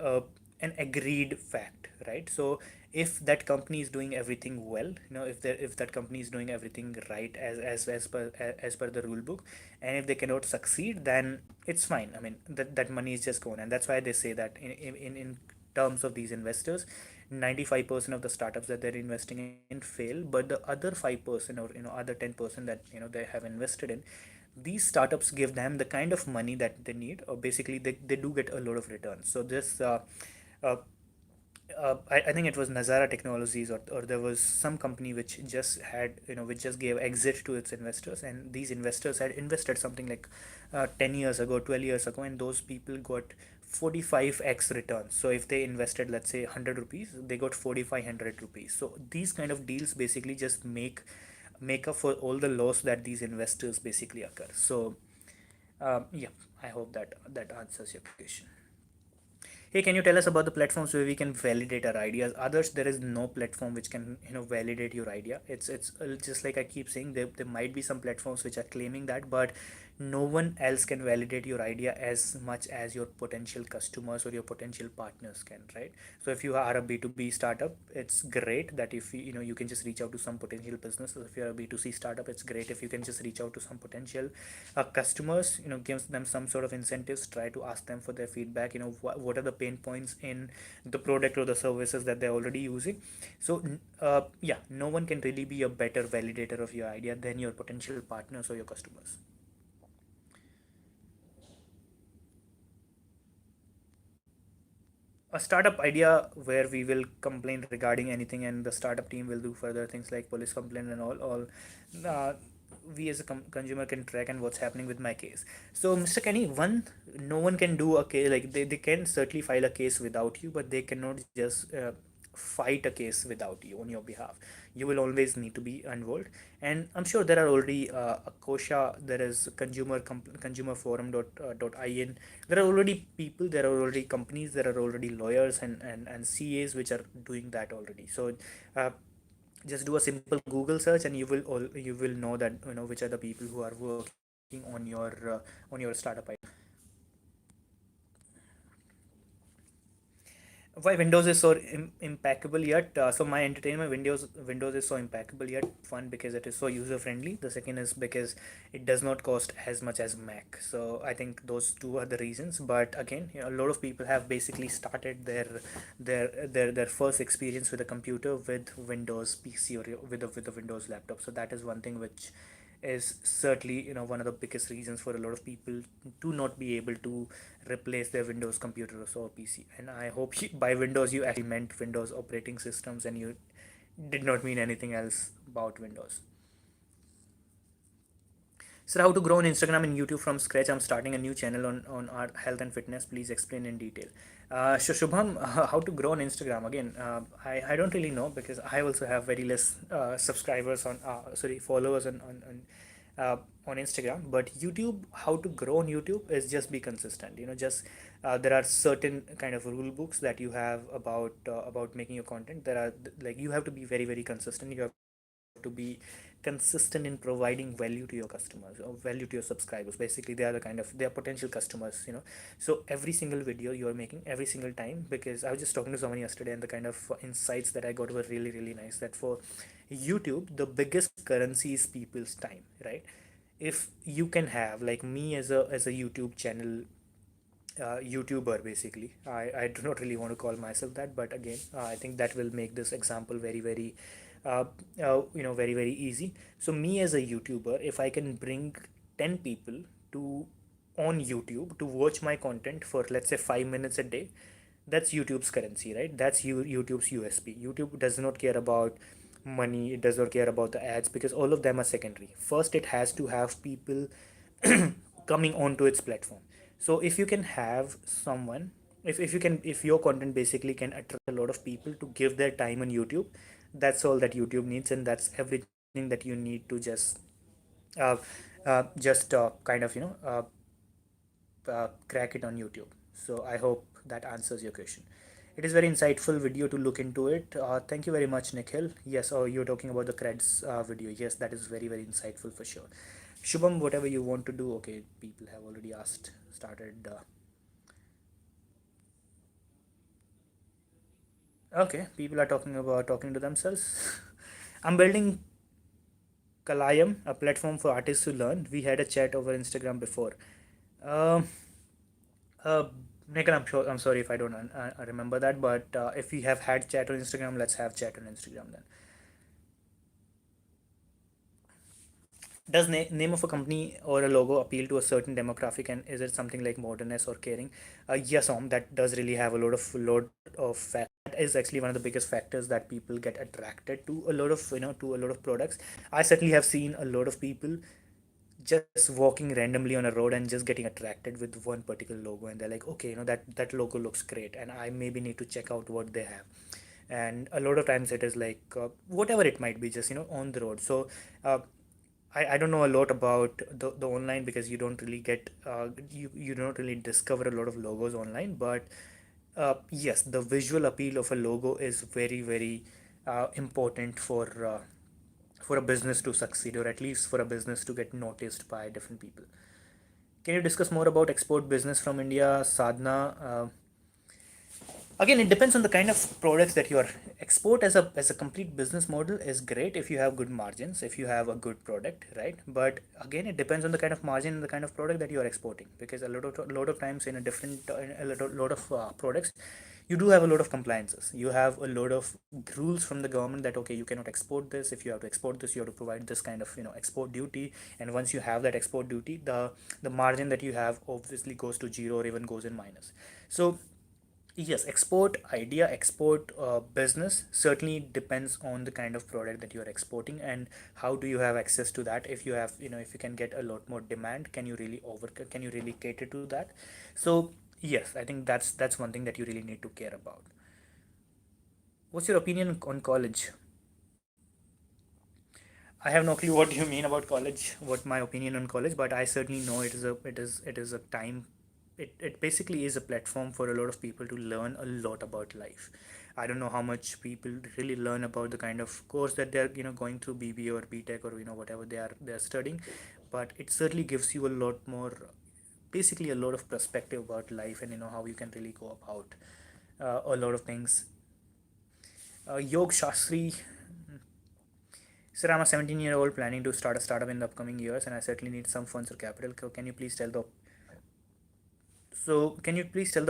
an agreed fact, right? So if that company is doing everything well, if that company is doing everything right as per the rule book, and if they cannot succeed, then it's fine. I mean, that money is just gone, and that's why they say that in terms of these investors, 95% of the startups that they're investing in fail, but the other 5% or other 10% that they have invested in, these startups give them the kind of money that they need, or basically they do get a lot of returns. So this uh, I think it was Nazara Technologies, or there was some company which just had, which just gave exit to its investors, and these investors had invested something like 10 years ago, 12 years ago, and those people got 45x returns. So if they invested, let's say, 100 rupees, they got 4500 rupees. So these kind of deals basically just make up for all the loss that these investors basically occur. So yeah, I hope that answers your question. Hey, can you tell us about the platforms where we can validate our ideas? Others, there is no platform which can validate your idea. It's just like I keep saying, there might be some platforms which are claiming that, but no one else can validate your idea as much as your potential customers or your potential partners can, right? So if you are a B2B startup, it's great that if you can just reach out to some potential businesses. If you're a B2C startup, it's great if you can just reach out to some potential customers, gives them some sort of incentives, try to ask them for their feedback, what are the pain points in the product or the services that they're already using. So yeah, no one can really be a better validator of your idea than your potential partners or your customers. A startup idea where we will complain regarding anything, and the startup team will do further things like police complaint and all uh, we as a consumer can track and what's happening with my case. So Mr. Kenny, no one can do a case, like they can certainly file a case without you, but they cannot just fight a case without you on your behalf. You will always need to be involved, and I'm sure there are already a kosha, there is consumer forum dot in. There are already people, there are already companies, there are already lawyers and CAs which are doing that already. So uh, just do a simple Google search, and you will know that which are the people who are working on your startup idea. Why Windows is so impeccable yet? So my entertainment, Windows is so impeccable yet fun because it is so user friendly. The second is because it does not cost as much as Mac. So I think those two are the reasons. But again, a lot of people have basically started their first experience with a computer with Windows PC or with a Windows laptop. So that is one thing which is certainly one of the biggest reasons for a lot of people to not be able to replace their Windows computers or PC. And I hope by Windows you actually meant Windows operating systems, and you did not mean anything else about Windows. So how to grow on Instagram and YouTube from scratch? I'm starting a new channel on art, health and fitness. Please explain in detail. So Shubham, how to grow on Instagram? Again, I don't really know because I also have very less subscribers followers on Instagram. But YouTube, how to grow on YouTube is just be consistent. Just there are certain kind of rule books that you have about making your content. There are like you have to be very very consistent. You have to be consistent in providing value to your customers or value to your subscribers. Basically they are they are potential customers. So every single video you are making every single time, because I was just talking to someone yesterday, and the kind of insights that I got were really really nice, that for YouTube the biggest currency is people's time, right? If you can have, like me as a YouTube channel YouTuber, basically. I do not really want to call myself that, but again, I think that will make this example very, very, uh, very, very easy. So me as a YouTuber, if I can bring 10 people to on YouTube to watch my content for, let's say, 5 minutes a day, that's YouTube's currency, right? That's YouTube's USP. YouTube does not care about money. It does not care about the ads, because all of them are secondary. First, it has to have people coming onto its platform. So if you can have someone, if your content basically can attract a lot of people to give their time on YouTube, that's all that YouTube needs, and that's everything that you need to uh, just kind of crack it on YouTube. So I hope that answers your question. It is very insightful video to look into it. Thank you very much, Nikhil. Yes, oh, you're talking about the creds video. Yes, that is very, very insightful for sure. Shubham, whatever you want to do. Okay, people have already started. Okay, people are talking to themselves. I'm building Kalayam, a platform for artists to learn. We had a chat over Instagram before. Um uh, Nikhil, I'm sorry if I don't remember that, but if we have had chat on Instagram, let's have chat on Instagram then. Does name of a company or a logo appeal to a certain demographic, and is it something like modernness or caring? Yes, Om, that does really have a lot of fact. That is actually one of the biggest factors that people get attracted to a lot of to a lot of products. I certainly have seen a lot of people just walking randomly on a road and just getting attracted with one particular logo, and they're like, okay, that logo looks great, and I maybe need to check out what they have. And a lot of times it is like whatever it might be, just on the road. So uh, I don't know a lot about the online, because you don't really get you don't really discover a lot of logos online, but yes, the visual appeal of a logo is very important for a business to succeed, or at least for a business to get noticed by different people. Can you discuss more about export business from India, Sadhna? Again, it depends on the kind of products that you are export. As a complete business model is great if you have good margins, if you have a good product, right? But again, it depends on the kind of margin and the kind of product that you are exporting, because a lot of times in a different in a lot of products, you do have a lot of compliances, you have a lot of rules from the government that okay, you cannot export this. If you have to export this, you have to provide this kind of export duty, and once you have that export duty, the margin that you have obviously goes to zero or even goes in minus. So yes, export idea, export business certainly depends on the kind of product that you are exporting, and how do you have access to that. If you have, if you can get a lot more demand, can you really cater to that? So yes, I think that's one thing that you really need to care about. What's your opinion on college? I have no clue what you mean about college, what my opinion on college, but I certainly know it is a time. It basically is a platform for a lot of people to learn a lot about life. I don't know how much people really learn about the kind of course that they're going through BBA or BTech, or whatever they're studying, but it certainly gives you a lot more, basically a lot of perspective about life, and how you can really go about a lot of things. Yog Shastri. Sir, I'm a 17-year-old planning to start a startup in the upcoming years, and I certainly need some funds or capital. Can you please tell the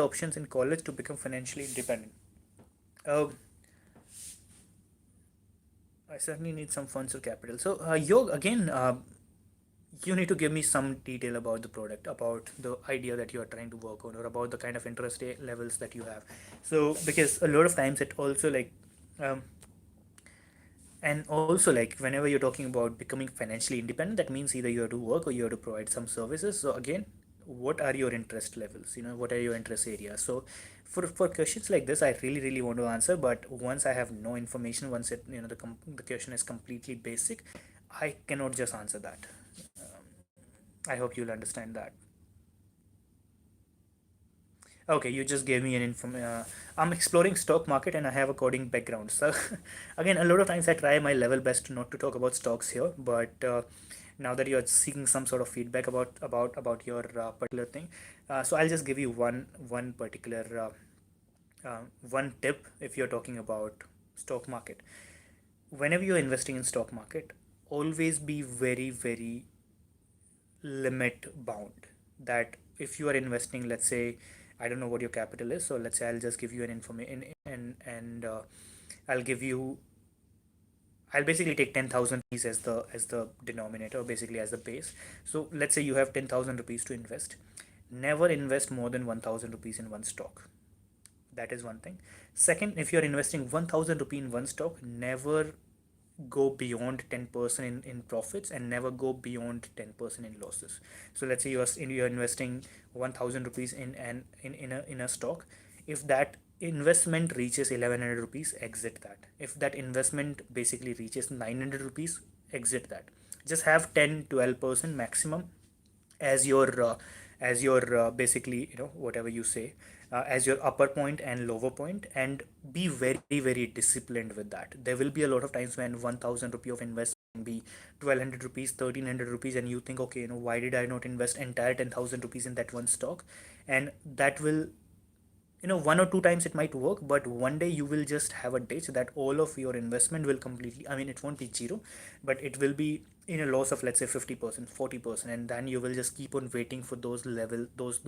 options in college to become financially independent? Uh, I certainly need some funds or capital. So, Yog, again, you need to give me some detail about the product, about the idea that you are trying to work on, or about the kind of interest levels that you have. So, because a lot of times it also like, um, and also like whenever you're talking about becoming financially independent, that means either you have to work or you have to provide some services. So again, what are your interest levels, what are your interest areas? So for questions like this, I really want to answer, but once I have no information, once the question is completely basic, I cannot just answer that. I hope you'll understand that. Okay, you just gave me an inform. I'm exploring stock market and I have a coding background. So again, a lot of times I try my level best not to talk about stocks here, but now that you're seeking some sort of feedback about your particular thing, so I'll just give you one particular one tip if you're talking about stock market. Whenever you're investing in stock market, always be very limit bound. That if you are investing, let's say, I don't know what your capital is, so let's say I'll just give you an information, and I'll give you I'll basically take 10,000 rupees as the denominator, basically as the base. So let's say you have 10,000 rupees to invest. Never invest more than 1,000 rupees in one stock. That is one thing. Second, if you're investing 1,000 rupee in one stock, never go beyond 10% in profits, and never go beyond 10% in losses. So let's say you're investing 1,000 rupees in a stock. If that investment reaches 1,100 rupees, exit that. If that investment basically reaches 900 rupees, exit that. Just have 10-12% maximum as your basically, whatever you say, as your upper point and lower point, and be very disciplined with that. There will be a lot of times when 1,000 rupee of investment can be 1,200 rupees, 1,300 rupees, and you think, okay, why did I not invest entire 10,000 rupees in that one stock? And that will one or two times it might work, but one day you will just have a ditch that all of your investment will completely, I mean, it won't be zero, but it will be in a loss of, let's say, 50%, 40%, and then you will just keep on waiting for those level, those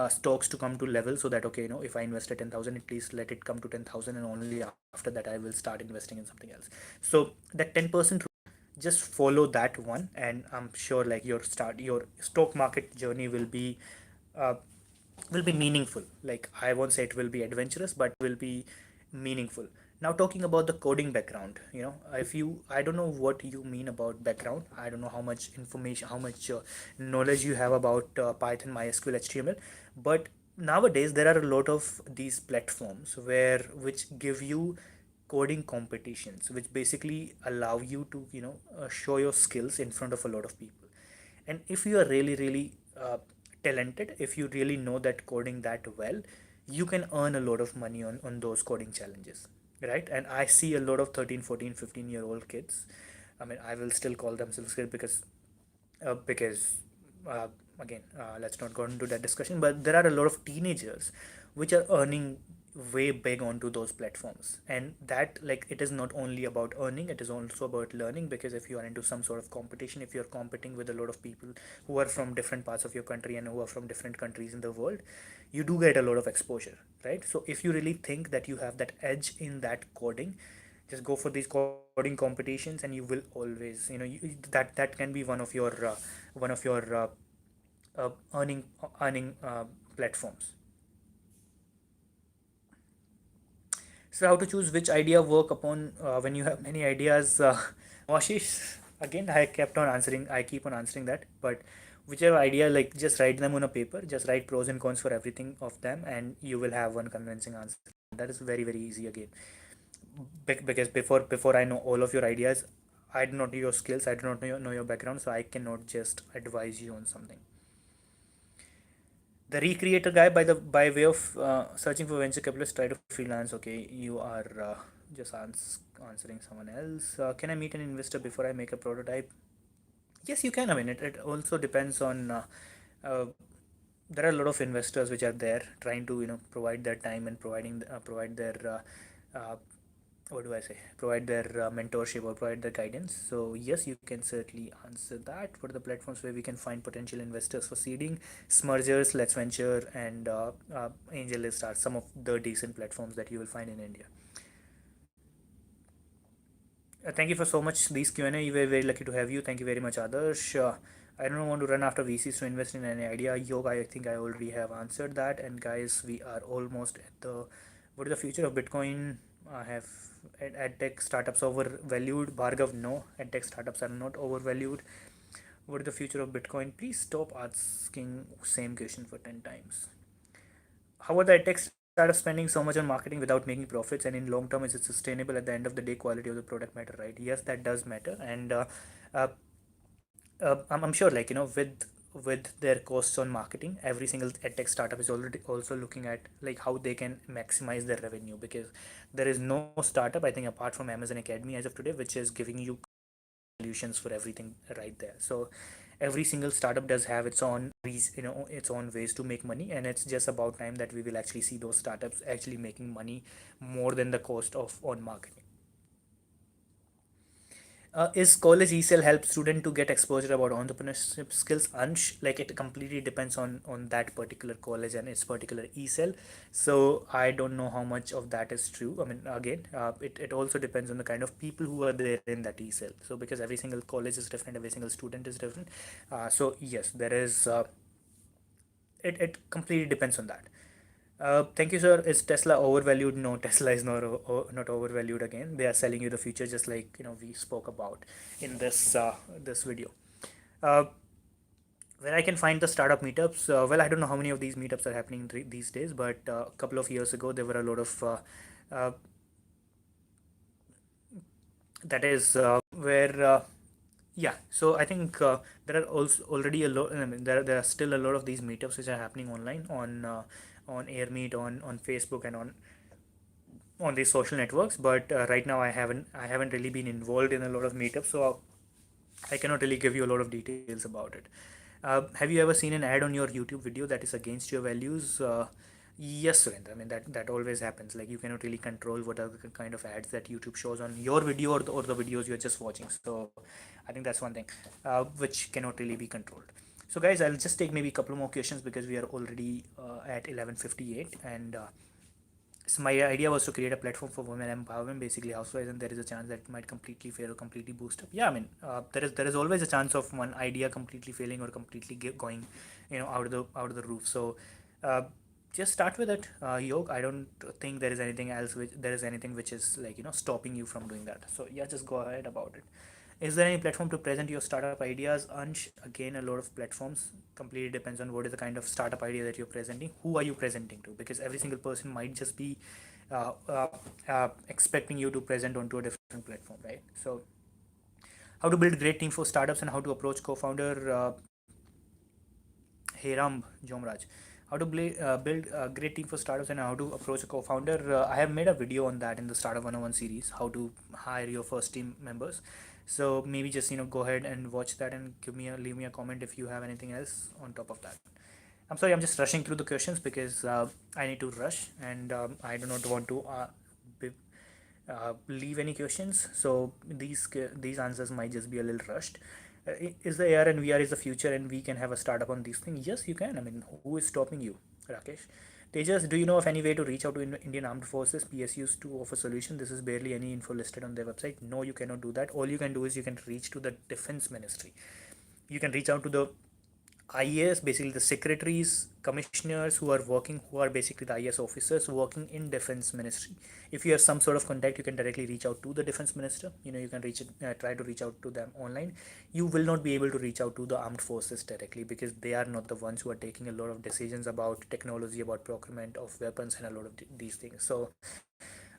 stocks to come to level, so that, okay, if I invested 10,000, at least let it come to 10,000, and only after that I will start investing in something else. So that 10% just follow that one, and I'm sure like your stock market journey uh, will be meaningful. Like, I won't say it will be adventurous, but will be meaningful. Now, talking about the coding background, if you I don't know what you mean about background. I don't know how much information, how much knowledge you have about Python, MySQL, HTML, but nowadays there are a lot of these platforms which give you coding competitions, which basically allow you to show your skills in front of a lot of people. And if you are really really talented, if you really know that coding that well, you can earn a lot of money on those coding challenges, right? And I see a lot of 13, 14, 15-year-old kids. I mean, I will still call themselves kids because uh, again, let's not go into that discussion, but there are a lot of teenagers which are earning way big onto those platforms. And that, like, it is not only about earning, it is also about learning, because if you are into some sort of competition, if you're competing with a lot of people who are from different parts of your country and who are from different countries in the world, you do get a lot of exposure, right? So if you really think that you have that edge in that coding, just go for these coding competitions, and you will always, that can be one of your earning platforms. So how to choose which idea work upon when you have many ideas? Ashish, again, I keep on answering that, but whichever idea, like, just write them on a paper, just write pros and cons for everything of them, and you will have one convincing answer. That is very very easy again. Because before I know all of your ideas, I do not know your skills, I do not know your background, so I cannot just advise you on something. The recreator guy, by way of searching for venture capitalists, try to freelance. Okay, you are just answering someone else. Can I meet an investor before I make a prototype? Yes, you can. I mean, it also depends on uh, there are a lot of investors which are there trying to provide their time and provide their what do I say, provide their mentorship or provide their guidance. So yes, you can certainly answer that. What are the platforms where we can find potential investors for seeding? Smurgers, Let's Venture, and AngelList are some of the decent platforms that you will find in India. Thank you for so much these Q&A. We were very lucky to have you. Thank you very much, Adarsh. I don't want to run after VCs to invest in any idea. Yoga, I think I already have answered that. And guys, we are almost at the what is the future of Bitcoin? I have tech startups overvalued. Bhargav, no, tech startups are not overvalued. What is the future of Bitcoin? Please stop asking same question for 10 times. How about the tech startup spending so much on marketing without making profits? And in long term, is it sustainable? At the end of the day, quality of the product matter, right? Yes, that does matter. And uh, I'm sure, like, with their costs on marketing, every single edtech startup is already also looking at like how they can maximize their revenue, because there is no startup, I think, apart from Amazon Academy as of today, which is giving you solutions for everything right there. So every single startup does have its own ways to make money, and it's just about time that we will actually see those startups actually making money more than the cost of on marketing. Is college ESL help student to get exposure about entrepreneurship skills? Ansh, like, it completely depends on that particular college and its particular ESL. So I don't know how much of that is true. I mean, again, it also depends on the kind of people who are there in that ESL. So because every single college is different, every single student is different. So yes, there is. It completely depends on that. Thank you, sir. Is Tesla overvalued? No, Tesla is not overvalued. Again, they are selling you the future, just like we spoke about in this video. Uh, where I can find the startup meetups. Well, I don't know how many of these meetups are happening these days, but a couple of years ago there were a lot of uh, that is where yeah. So I think there are also already a lot. I mean, there are still a lot of these meetups which are happening online on Airmeet, on Facebook, and on these social networks. But right now I haven't really been involved in a lot of meetups, so I cannot really give you a lot of details about it. Have you ever seen an ad on your YouTube video that is against your values? Yes, Surendra. I mean that always happens. Like you cannot really control what are the kind of ads that YouTube shows on your video or the videos you're just watching. So I think that's one thing which cannot really be controlled. So guys, I'll just take maybe a couple more questions because we are already at 11:58, and so my idea was to create a platform for women empowerment, basically housewives, and there is a chance that it might completely fail or completely boost up. Yeah, I mean, there is always a chance of one idea completely failing or completely going, out of the roof. So, uh, just start with it, Yog. I don't think there is anything else which there is anything which is like stopping you from doing that. So yeah, just go ahead about it. Is there any platform to present your startup ideas? Ansh, again, a lot of platforms. Completely depends on what is the kind of startup idea that you're presenting. Who are you presenting to? Because every single person might just be uh, uh, expecting you to present onto a different platform, right? So, how to build a great team for startups and how to approach co-founder Heram Jomraj. How to build a great team for startups and how to approach a co-founder. I have made a video on that in the Startup 101 series, how to hire your first team members. So maybe just go ahead and watch that and leave me a comment if you have anything else on top of that. I'm sorry, I'm just rushing through the questions because I need to rush and I do not want to be, leave any questions. So these answers might just be a little rushed. Is the AR and VR is the future and we can have a startup on these things? Yes, you can. I mean, who is stopping you, Rakesh? Tejas, do you know of any way to reach out to Indian Armed Forces PSUs to offer solution? This is barely any info listed on their website. No, you cannot do that. All you can do is you can reach to the Defense Ministry. You can reach out to the IAS, basically the secretaries, commissioners who are working, who are basically the IAS officers working in Defense Ministry. If you have some sort of contact, you can directly reach out to the Defense Minister. You can try to reach out to them online. You will not be able to reach out to the armed forces directly because they are not the ones who are taking a lot of decisions about technology, about procurement of weapons, and a lot of these things. So,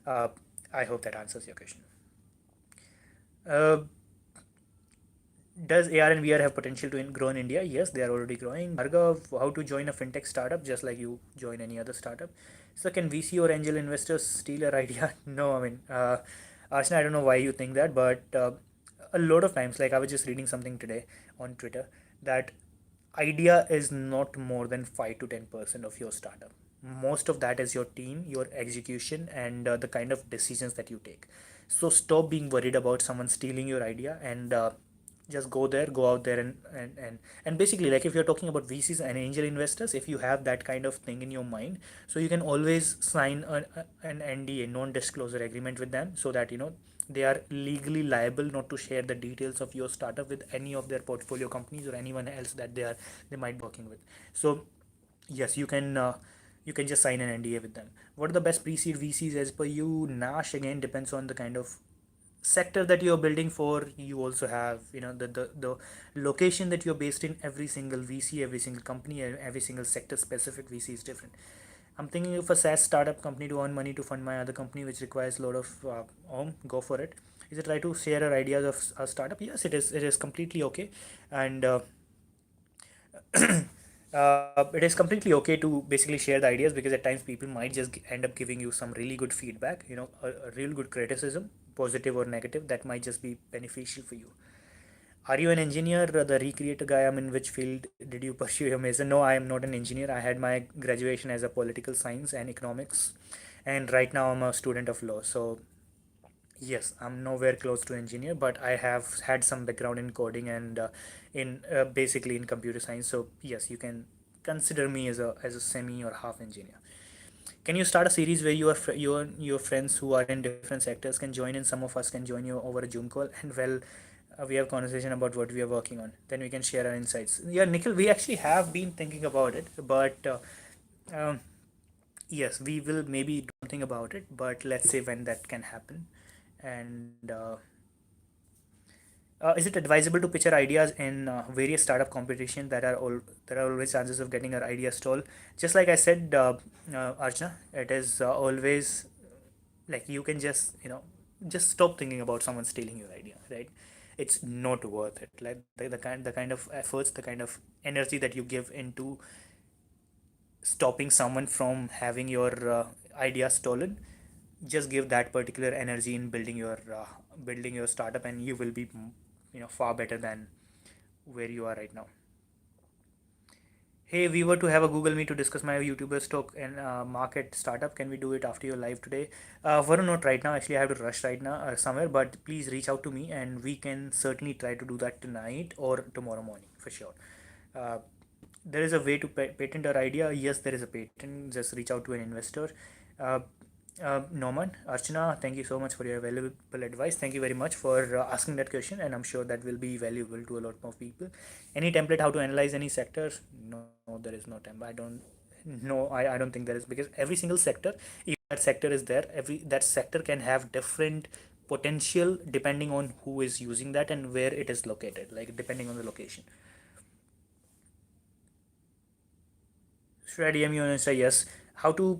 uh, I hope that answers your question. Uh, Does AR and VR have potential to grow in India? Yes, they are already growing. Bhargav, how to join a fintech startup just like you join any other startup. So can VC or angel investors steal your idea? No, I mean, Archana, I don't know why you think that, but a lot of times, like I was just reading something today on Twitter, that idea is not more than 5 to 10% of your startup. Most of that is your team, your execution, and the kind of decisions that you take. So stop being worried about someone stealing your idea and just go out there and basically, like if you're talking about VCs and angel investors, if you have that kind of thing in your mind, so you can always sign an NDA, non-disclosure agreement with them, so that they are legally liable not to share the details of your startup with any of their portfolio companies or anyone else that they might be working with. So yes, you can just sign an NDA with them. What are the best pre-seed VCs as per you? Nash, again, depends on the kind of sector that you're building for. You also have the location that you're based in. Every single VC, every single company, every single sector specific VC is different. I'm thinking of a SaaS startup company to earn money to fund my other company, which requires a lot of go for it. Is it right to share our ideas of a startup? Yes, it is completely okay. And it is completely okay to basically share the ideas, because at times people might just end up giving you some really good feedback, a real good criticism, positive or negative, that might just be beneficial for you. Are you an engineer? The recreator guy, I'm in which field did you pursue your major? No, I am not an engineer. I had my graduation as a political science and economics, and right now I'm a student of law. So yes, I'm nowhere close to engineer, but I have had some background in coding and in basically in computer science. So yes, you can consider me as a semi or half engineer. Can you start a series where your friends who are in different sectors can join in? Some of us can join you over a Zoom call, and we have conversation about what we are working on. Then we can share our insights. Yeah, Nikhil, we actually have been thinking about it, but um, yes, we will maybe do something about it. But let's say when that can happen, and is it advisable to pitch our ideas in various startup competition that are all there are always chances of getting our idea stalled? Just like I said, Archana, it is always like you can just stop thinking about someone stealing your idea, right? It's not worth it. Like the kind of efforts, the kind of energy that you give into stopping someone from having your idea stolen, just give that particular energy in building your startup, and you will be far better than where you are right now. Hey, we were to have a Google Meet to discuss my YouTuber stock and market startup. Can we do it after your live today? Varun, not right now. Actually, I have to rush right now somewhere. But please reach out to me, and we can certainly try to do that tonight or tomorrow morning for sure. Uh, there is a way to patent our idea. Yes, there is a patent. Just reach out to an investor. Uh, Norman, Archana, thank you so much for your valuable advice. Thank you very much for asking that question, and I'm sure that will be valuable to a lot more people. Any template how to analyze any sectors? No, there is no template. I don't. No, I don't think there is, because every single sector, if that sector is there, every that sector can have different potential depending on who is using that and where it is located, like depending on the location. Should I DM you on Insta? Yes. How to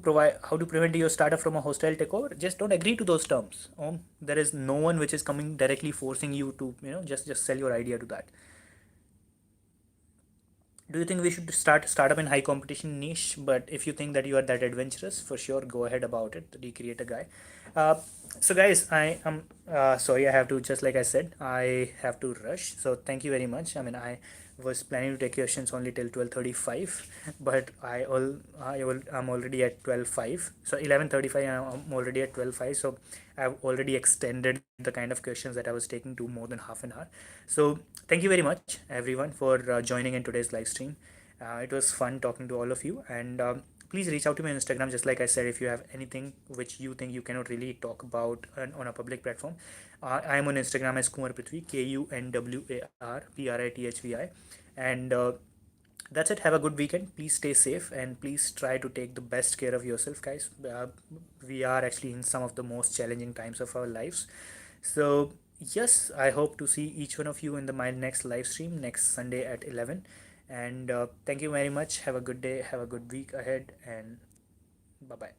prevent your startup from a hostile takeover? Just don't agree to those terms. There is no one which is coming directly forcing you to, just sell your idea to that. Do you think we should start startup in high competition niche? But if you think that you are that adventurous, for sure, go ahead about it. Recreate a guy. Uh, so guys, I am sorry. I have to, just like I said, I have to rush. So thank you very much. I mean, I was planning to take questions only till 12:35, but I'm already at 12:05. So 11:35. I'm already at 12:05. So I've already extended the kind of questions that I was taking to more than half an hour. So thank you very much, everyone, for joining in today's live stream. It was fun talking to all of you, and please reach out to me on Instagram. Just like I said, if you have anything which you think you cannot really talk about on a public platform, I am on Instagram as Kumar Prithvi, KUNWARPRITHVI, and that's it. Have a good weekend. Please stay safe and please try to take the best care of yourself, guys. We are actually in some of the most challenging times of our lives. So, yes, I hope to see each one of you in my next live stream next Sunday at 11. And thank you very much. Have a good day. Have a good week ahead. And bye bye.